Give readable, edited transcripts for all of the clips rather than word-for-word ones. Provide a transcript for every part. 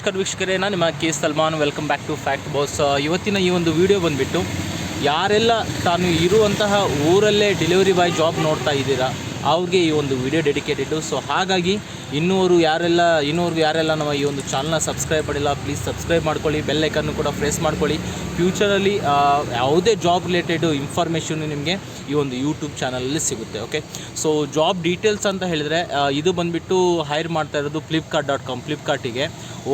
ನಮಸ್ಕಾರ ವೀಕ್ಷಕರೇ, ನಾನು ನಿಮ್ಮ K Salman. Welcome back to fact boss. ಇವತ್ತಿನ ಈ ಒಂದು ವಿಡಿಯೋ ಬಂದುಬಿಟ್ಟು, ಯಾರೆಲ್ಲ ತಾನು ಇರುವಂತಹ ಊರಲ್ಲೇ ಡೆಲಿವರಿ ಬಾಯ್ ಜಾಬ್ ನೋಡ್ತಾ ಇದ್ದೀರಾ ಅವ್ರಿಗೆ ಈ ಒಂದು ವಿಡಿಯೋ ಡೆಡಿಕೇಟೆಡು. ಸೊ ಹಾಗಾಗಿ ಇನ್ನೂರು ಯಾರೆಲ್ಲ ನಮ್ಮ ಈ ಒಂದು ಚಾನಲ್ನ ಸಬ್ಸ್ಕ್ರೈಬ್ ಮಾಡಿಲ್ಲ, ಪ್ಲೀಸ್ ಸಬ್ಸ್ಕ್ರೈಬ್ ಮಾಡ್ಕೊಳ್ಳಿ, ಬೆಲ್ ಐಕನ್ನು ಕೂಡ ಪ್ರೆಸ್ ಮಾಡ್ಕೊಳ್ಳಿ. ಫ್ಯೂಚರಲ್ಲಿ ಯಾವುದೇ ಜಾಬ್ ರಿಲೇಟೆಡು ಇನ್ಫಾರ್ಮೇಷನ್ನು ನಿಮಗೆ ಈ ಒಂದು ಯೂಟ್ಯೂಬ್ ಚಾನಲಲ್ಲಿ ಸಿಗುತ್ತೆ. ಓಕೆ, ಸೊ ಜಾಬ್ ಡೀಟೇಲ್ಸ್ ಅಂತ ಹೇಳಿದರೆ ಇದು ಬಂದುಬಿಟ್ಟು ಹೈರ್ ಮಾಡ್ತಾ ಇರೋದು flipkart.com. ಫ್ಲಿಪ್ಕಾರ್ಟಿಗೆ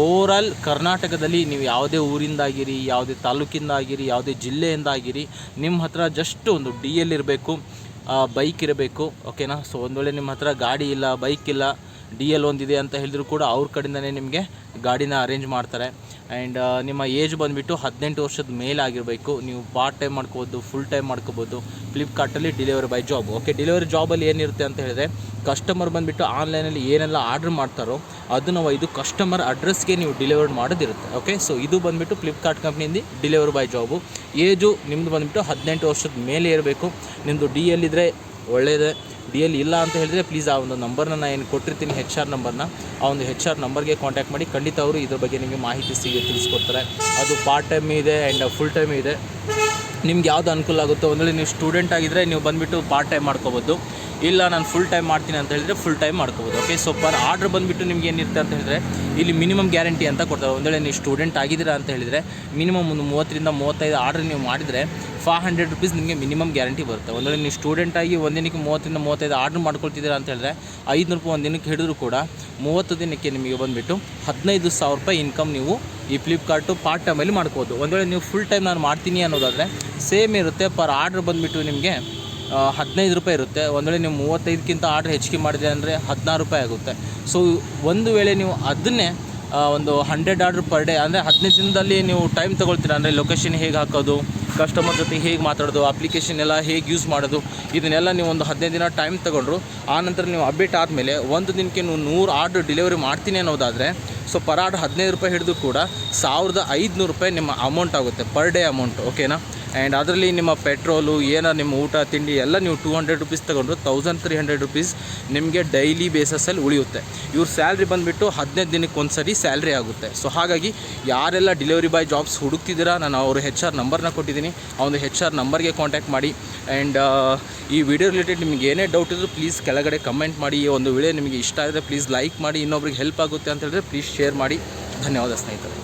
ಓವರಾಲ್ ಕರ್ನಾಟಕದಲ್ಲಿ ನೀವು ಯಾವುದೇ ಊರಿಂದಾಗಿರಿ, ಯಾವುದೇ ತಾಲೂಕಿಂದಾಗಿರಿ, ಯಾವುದೇ ಜಿಲ್ಲೆಯಿಂದಾಗಿರಿ, ನಿಮ್ಮ ಹತ್ರ ಜಸ್ಟ್ ಒಂದು DL ಇರಬೇಕು, ಬೈಕ್ ಇರಬೇಕು. ಓಕೆನಾ. ಸೊ ಒಂದು ವೇಳೆ ನಿಮ್ಮ ಹತ್ರ ಗಾಡಿ ಇಲ್ಲ, ಬೈಕ್ ಇಲ್ಲ, DL ಒಂದಿದೆ ಅಂತ ಹೇಳಿದ್ರು ಕೂಡ ಅವ್ರ ಕಡೆಯಿಂದನೇ ನಿಮಗೆ ಗಾಡಿನ ಅರೇಂಜ್ ಮಾಡ್ತಾರೆ. ಆ್ಯಂಡ್ ನಿಮ್ಮ ಏಜ್ ಬಂದುಬಿಟ್ಟು 18 ವರ್ಷದ ಮೇಲಾಗಿರಬೇಕು. ನೀವು ಪಾರ್ಟ್ ಟೈಮ್ ಮಾಡ್ಕೋಬೋದು, ಫುಲ್ ಟೈಮ್ ಮಾಡ್ಕೋಬೋದು. ಫ್ಲಿಪ್ಕಾರ್ಟಲ್ಲಿ delivery boy job. Okay, delivery ಜಾಬಲ್ಲಿ ಏನಿರುತ್ತೆ ಅಂತ ಹೇಳಿದ್ರೆ, ಕಸ್ಟಮರ್ ಬಂದುಬಿಟ್ಟು ಆನ್ಲೈನಲ್ಲಿ ಏನೆಲ್ಲ ಆರ್ಡ್ರ್ ಮಾಡ್ತಾರೋ ಅದನ್ನು ಇದು ಕಸ್ಟಮರ್ ಅಡ್ರೆಸ್ಗೆ ನೀವು ಡೆಲಿವರ್ ಮಾಡೋದಿರುತ್ತೆ. ಓಕೆ, ಸೊ ಇದು ಬಂದುಬಿಟ್ಟು ಫ್ಲಿಪ್ಕಾರ್ಟ್ ಕಂಪ್ನಿಯಿಂದ ಡೆಲಿವರಿ ಬೈ ಜಾಬು. ಏಜು ನಿಮ್ಮದು ಬಂದುಬಿಟ್ಟು 18 ವರ್ಷದ ಮೇಲೆ ಇರಬೇಕು. ನಿಮ್ಮದು DL ಇದ್ದರೆ ಒಳ್ಳೆಯದೇ. DL ಇಲ್ಲ ಅಂತ ಹೇಳಿದ್ರೆ ಪ್ಲೀಸ್ ಆ ಒಂದು ನಂಬರ್ನ ನಾನು ಏನು ಕೊಟ್ಟಿರ್ತೀನಿ, HR ನಂಬರ್ನ, ಆ ಒಂದು HR ನಂಬರ್ಗೆ ಕಾಂಟ್ಯಾಕ್ಟ್ ಮಾಡಿ. ಖಂಡಿತ ಅವರು ಇದ್ರ ಬಗ್ಗೆ ನಿಮಗೆ ಮಾಹಿತಿ ತಿಳಿಸ್ಕೊಡ್ತಾರೆ. ಅದು ಪಾರ್ಟ್ ಟೈಮ್ ಇದೆ ಆ್ಯಂಡ್ ಫುಲ್ ಟೈಮ್ ಇದೆ. ನಿಮ್ಗೆ ಯಾವುದು ಅನುಕೂಲ ಆಗುತ್ತೋ, ಒಂದು ವೇಳೆ ನೀವು ಸ್ಟೂಡೆಂಟ್ ಆಗಿದ್ದರೆ ನೀವು ಬಂದುಬಿಟ್ಟು ಪಾರ್ಟ್ ಟೈಮ್ ಮಾಡ್ಕೋಬೋದು. ಇಲ್ಲ ನಾನು ಫುಲ್ ಟೈಮ್ ಮಾಡ್ತೀನಿ ಅಂತ ಹೇಳಿದರೆ ಫುಲ್ ಟೈಮ್ ಮಾಡ್ಕೋಬೋದು. ಓಕೆ, ಸೊ ಪರ್ ಆರ್ಡ್ರ್ ಬಂದುಬಿಟ್ಟು ನಿಮ್ಗೆ ಏನಿರುತ್ತೆ ಅಂತ ಹೇಳಿದ್ರೆ, ಇಲ್ಲಿ ಮಿನಿಮಮ್ ಗ್ಯಾರಂಟಿ ಅಂತ ಕೊಡ್ತಾರೆ. ಒಂದು ವೇಳೆ ನೀವು ಸ್ಟೂಡೆಂಟ್ ಆಗಿದ್ದೀರಾ ಅಂತ ಹೇಳಿದರೆ ಮಿನಿಮಮ್ ಒಂದು 30 ರಿಂದ 35 ಆರ್ಡ್ರ್ ನೀವು ಮಾಡಿದರೆ 500 ರೂಪೀಸ್ ನಿಮಗೆ ಮಿನಿಮಮ್ ಗ್ಯಾರಂಟಿ ಬರುತ್ತೆ. ಒಂದು ವೇಳೆ ನೀವು ಸ್ಟೂಡೆಂಟಾಗಿ ಒಂದಿನಕ್ಕೆ 30 ರಿಂದ 35 ಆರ್ಡ್ರ್ ಮಾಡ್ಕೊಳ್ತಿದ್ದೀರಾ ಅಂತ ಹೇಳಿದ್ರೆ 500 ರೂಪಾಯಿ ಒಂದು ದಿನಕ್ಕೆ ಹಿಡಿದ್ರು ಕೂಡ 30 ದಿನಕ್ಕೆ ನಿಮಗೆ ಬಂದುಬಿಟ್ಟು 15,000 ರೂಪಾಯಿ ಇನ್ಕಮ್ ನೀವು ಈ ಫ್ಲಿಪ್ಕಾರ್ಟು ಪಾರ್ಟ್ ಟೈಮಲ್ಲಿ ಮಾಡ್ಕೋಬೋದು. ಒಂದು ವೇಳೆ ನೀವು ಫುಲ್ ಟೈಮ್ ನಾನು ಮಾಡ್ತೀನಿ ಅನ್ನೋದಾದರೆ ಸೇಮ್ ಇರುತ್ತೆ. ಪರ್ ಆರ್ಡ್ರ್ ಬಂದುಬಿಟ್ಟು ನಿಮಗೆ 15 ರೂಪಾಯಿ ಇರುತ್ತೆ. ಒಂದು ವೇಳೆ ನೀವು 35ಕ್ಕಿಂತ ಆರ್ಡ್ರ್ ಹೆಚ್ಚಿಗೆ ಮಾಡಿದೆ ಅಂದರೆ 16 ರೂಪಾಯಿ ಆಗುತ್ತೆ. ಸೊ ಒಂದು ವೇಳೆ ನೀವು ಅದನ್ನೇ ಒಂದು 100 ಆರ್ಡ್ರ್ ಪರ್ ಡೇ ಅಂದರೆ 15 ದಿನದಲ್ಲಿ ನೀವು ಟೈಮ್ ತೊಗೊಳ್ತೀರಾ ಅಂದರೆ ಲೊಕೇಶನ್ ಹೇಗೆ ಹಾಕೋದು, ಕಸ್ಟಮರ್ ಜೊತೆ ಹೇಗೆ ಮಾತಾಡೋದು, ಅಪ್ಲಿಕೇಶನ್ ಎಲ್ಲ ಹೇಗೆ ಯೂಸ್ ಮಾಡೋದು, ಇದನ್ನೆಲ್ಲ ನೀವು ಒಂದು 15 ದಿನ ಟೈಮ್ ತೊಗೊಂಡ್ರು. ಆನಂತರ ನೀವು ಅಪ್ಡೇಟ್ ಆದಮೇಲೆ ಒಂದು ದಿನಕ್ಕೆ ನೀವು 100 ಆರ್ಡ್ರ್ ಡೆಲಿವರಿ ಮಾಡ್ತೀನಿ ಅನ್ನೋದಾದರೆ ಸೊ ಪರ್ ಆರ್ಡ್ರ್ 15 ರೂಪಾಯಿ ಹಿಡಿದು ಕೂಡ 1500 ರೂಪಾಯಿ ನಿಮ್ಮ ಅಮೌಂಟ್ ಆಗುತ್ತೆ, ಪರ್ ಡೇ ಅಮೌಂಟ್. ಓಕೆನಾ. ಆ್ಯಂಡ್ ಅದರಲ್ಲಿ ನಿಮ್ಮ ಪೆಟ್ರೋಲು ಏನಾರು ನಿಮ್ಮ ಊಟ ತಿಂಡಿ ಎಲ್ಲ ನೀವು 200 ರೂಪೀಸ್ ತೊಗೊಂಡ್ರು 1300 ರೂಪೀಸ್ ನಿಮಗೆ ಡೈಲಿ ಬೇಸಸಲ್ಲಿ ಉಳಿಯುತ್ತೆ. ಇವ್ರ ಸ್ಯಾಲ್ರಿ ಬಂದುಬಿಟ್ಟು 15 ದಿನಕ್ಕೆ ಒಂದು ಸರಿ ಸ್ಯಾಲ್ರಿ ಆಗುತ್ತೆ. ಸೊ ಹಾಗಾಗಿ ಯಾರೆಲ್ಲ ಡೆಲಿವರಿ ಬಾಯ್ ಜಾಬ್ಸ್ ಹುಡುಕ್ತಿದ್ದೀರಾ, ನಾನು ಅವರು HR ನಂಬರ್ನ ಕೊಟ್ಟಿದ್ದೀನಿ, ಆ ಒಂದು HR ನಂಬರ್ಗೆ ಕಾಂಟ್ಯಾಕ್ಟ್ ಮಾಡಿ. ಆ್ಯಂಡ್ ಈ ವಿಡಿಯೋ ರಿಲೇಟೆಡ್ ನಿಮಗೆ ಏನೇ ಡೌಟ್ ಇದ್ದರೂ ಪ್ಲೀಸ್ ಕೆಳಗಡೆ ಕಮೆಂಟ್ ಮಾಡಿ. ಈ ಒಂದು ವಿಡಿಯೋ ನಿಮಗೆ ಇಷ್ಟ ಆದರೆ ಪ್ಲೀಸ್ ಲೈಕ್ ಮಾಡಿ, ಇನ್ನೊಬ್ರಿಗೆ ಹೆಲ್ಪ್ ಆಗುತ್ತೆ ಅಂತ ಹೇಳಿದ್ರೆ ಪ್ಲೀಸ್ ಶೇರ್ ಮಾಡಿ. ಧನ್ಯವಾದ ಸ್ನೇಹಿತರೆ.